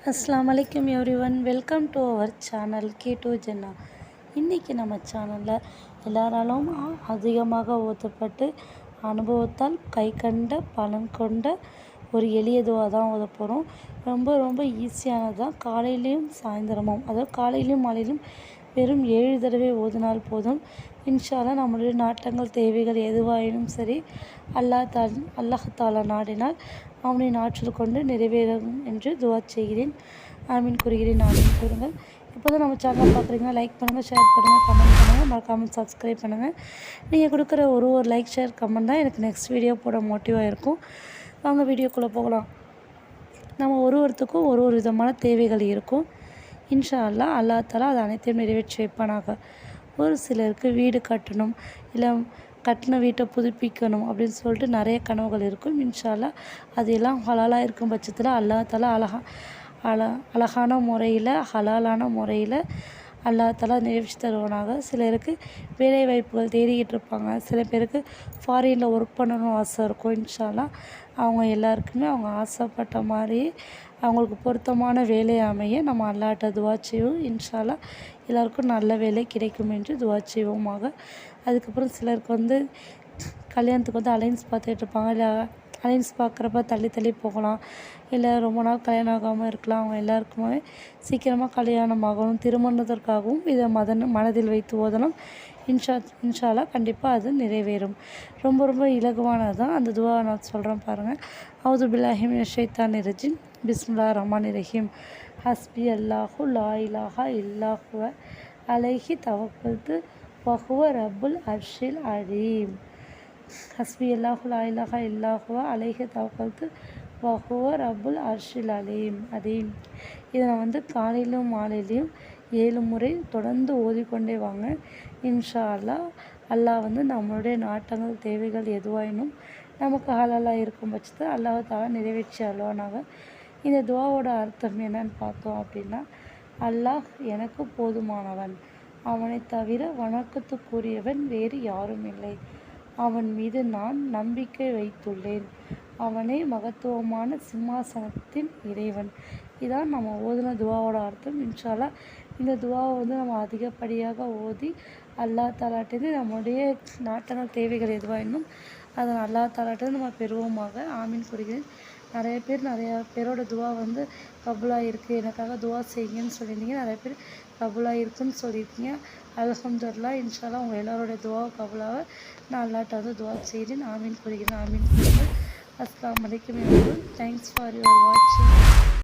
அஸ்ஸலாமு அலைக்கும் everyone, welcome to our channel K2 ஜன்னா. இன்றைக்கி நம்ம சேனலில் எல்லாராலும் அதிகமாக ஓதப்பட்டு அனுபவத்தால் கை கண்ட பலன் கொண்ட ஒரு எளிய துவா தான் ஓத போகிறோம். ரொம்ப ரொம்ப ஈஸியானது தான். காலையிலையும் சாயந்தரமும், அதாவது காலையிலையும் மாலையிலும் வெறும் 7 தடவை ஓதினால் போதும். இன்ஷா அல்லாஹ் நம்மளுடைய நாட்டங்கள் தேவைகள் எதுவாயினும் சரி அல்லாஹ் தாலா நாடினால் அவனை நாற்றல் கொண்டு நிறைவேறும் என்று துவா செய்கிறேன். ஆமீன் கூறுகிறேன். ஆமீன் கூறுங்கள். இப்போ தான் நம்ம சேனலை பார்க்குறீங்கன்னா லைக் பண்ணுங்கள், ஷேர் பண்ணுங்கள், கமெண்ட் பண்ணுங்கள், மறக்காமல் சப்ஸ்கிரைப் பண்ணுங்கள். நீங்கள் கொடுக்குற ஒரு லைக், ஷேர், கமெண்ட் தான் எனக்கு நெக்ஸ்ட் வீடியோ போட மோட்டிவாக இருக்கும். வாங்க வீடியோக்குள்ளே போகலாம். நம்ம ஒருத்தருக்கும் ஒரு விதமான தேவைகள் இருக்கும். இன்ஷா அல்லாஹ் அல்லாஹ் தாலா அது அனைத்தையும் நிறைவேற்றி வைப்பானாக. ஒரு சிலருக்கு வீடு கட்டணும், இல்லை கட்டின வீட்டை புதுப்பிக்கணும் அப்படின்னு சொல்லிட்டு நிறைய கனவுகள் இருக்கும். இன்ஷா அல்லாஹ் அது எல்லாம் ஹலாலாக இருக்கும் பட்சத்தில் அல்லாஹ் தாலா அழகான முறையில் ஹலாலான முறையில் அல்லாஹ் தாலா நிறைவேற்றி தருவானாக. சிலருக்கு வேலை வாய்ப்புகள் தேடிக்கிட்டு இருப்பாங்க. சில பேருக்கு ஃபாரினில் ஒர்க் பண்ணணும்னு ஆசை இருக்கும். இன்ஷா அல்லாஹ் அவங்க எல்லாருக்குமே அவங்க ஆசைப்பட்ட மாதிரி அவங்களுக்கு பொருத்தமான வேலை அமைய நம்ம அல்லாஹ்ட்ட துவா செய்வோம். இன்ஷா அல்லாஹ் எல்லாருக்கும் நல்ல வேலை கிடைக்கும் என்று துவா செய்வோமாக. அதுக்கப்புறம் சிலருக்கு கல்யாணத்துக்கு அலைன்ஸ் பார்த்துட்டு இருப்பாங்க. இல்லை அலைன்ஸ் பார்க்குறப்ப தள்ளி போகலாம், இல்லை ரொம்ப நாள் கல்யாணம் ஆகாமல் இருக்கலாம். அவங்க எல்லாருக்குமே சீக்கிரமாக கல்யாணம் ஆகணும், திருமணத்திற்காகவும் இதை மனதில் வைத்து ஓதணும். இன்ஷா அல்லாஹ் கண்டிப்பாக அது நிறைவேறும். ரொம்ப ரொம்ப இலகுவானது தான். அந்த துவா நான் சொல்கிறேன் பாருங்கள். அவுது பில்லாஹி மினஷ் ஷைத்தானிர் ரஜீம். பிஸ்மில்லாஹிர் ரஹ்மானிர் ரஹீம். ஹஸ்பி அல்லாஹு லா இலாஹா இல்லா ஹுவ அலைஹி தவக்கல்து வஹுவ ரப்புல் அர்ஷில் அலீம். ஹஸ்பி அல்லாஹு லா இலாஹா இல்லா ஹுவ அலைஹி தவக்கல்து வஹுவ ரப்புல் அர்ஷில் அலீம். இதை காலையிலும் மாலையிலையும் 7 முறை தொடர்ந்து ஓதிக்கொண்டே வாங்க. இன்ஷா அல்லாஹ் நம்மளுடைய நாட்டங்கள் தேவைகள் எதுவாயினும் நமக்கு ஹலாலாக இருக்கும் பட்சத்தில் அல்லாஹ் தாலா நிறைவேற்றி அல்வானாக. இந்த துவாவோட அர்த்தம் என்னன்னு பார்த்தோம் அப்படின்னா, அல்லாஹ் எனக்கு போதுமானவன், அவனை தவிர வணக்கத்துக்குரியவன் வேறு யாரும் இல்லை, அவன் மீது நான் நம்பிக்கை வைத்துள்ளேன், அவனே மகத்துவமான சிம்மாசனத்தின் இறைவன். இதான் நம்ம ஓதின துவாவோட அர்த்தம். இன்ஷா அல்லாஹ் இந்த துவாவை நம்ம அதிகப்படியாக ஓதி அல்லாஹ் தாலாட்டேருந்து நம்முடைய நாட்டங்கள் தேவைகள் எதுவாயினும் அதன் அல்லாஹ் தாலாட்டேருந்து நம்ம பெறுவோமாக. ஆமீன் கூறுகிறேன். நிறைய பேரோட துவா கபூலாக இருக்குது, எனக்காக துவா செய்யுங்கன்னு சொல்லியிருந்தீங்க. நிறைய பேர் கபூலாக இருக்குன்னு சொல்லியிருக்கீங்க. அல்ஹம்துலில்லாஹ். இன்ஷா அல்லாஹ் உங்கள் எல்லாரோடைய துவாவை கபூலாக நான் அல்லாஹ்ட்ட துவா செய்கிறேன். ஆமீன் கூறுகிறேன். ஆமீன் கூறுங்கள். அஸ்ஸலாமு அலைக்கும். தேங்க்ஸ் ஃபார் யுவர் வாட்சிங்.